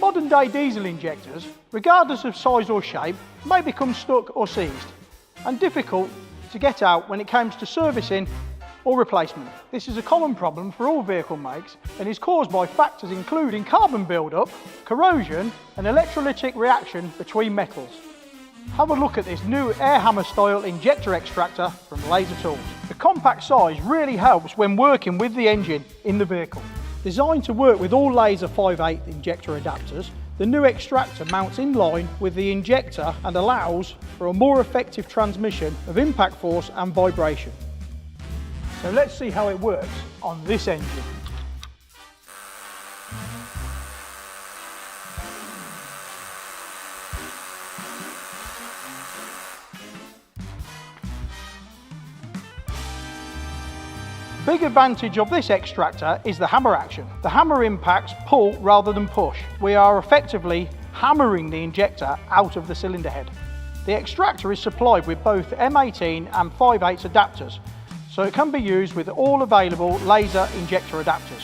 modern day diesel injectors, regardless of size or shape, may become stuck or seized and difficult to get out when it comes to servicing or replacement. This is a common problem for all vehicle makes and is caused by factors including carbon buildup, corrosion and electrolytic reaction between metals. Have a look at this new air hammer style injector extractor from Laser Tools. The compact size really helps when working with the engine in the vehicle. Designed to work with all laser 5/8 injector adapters, the new extractor mounts in line with the injector and allows for a more effective transmission of impact force and vibration. So let's see how it works on this engine. Big advantage of this extractor is the hammer action. The hammer impacts pull rather than push. We are effectively hammering the injector out of the cylinder head. The extractor is supplied with both M18 and 5/8 adapters, so it can be used with all available laser injector adapters.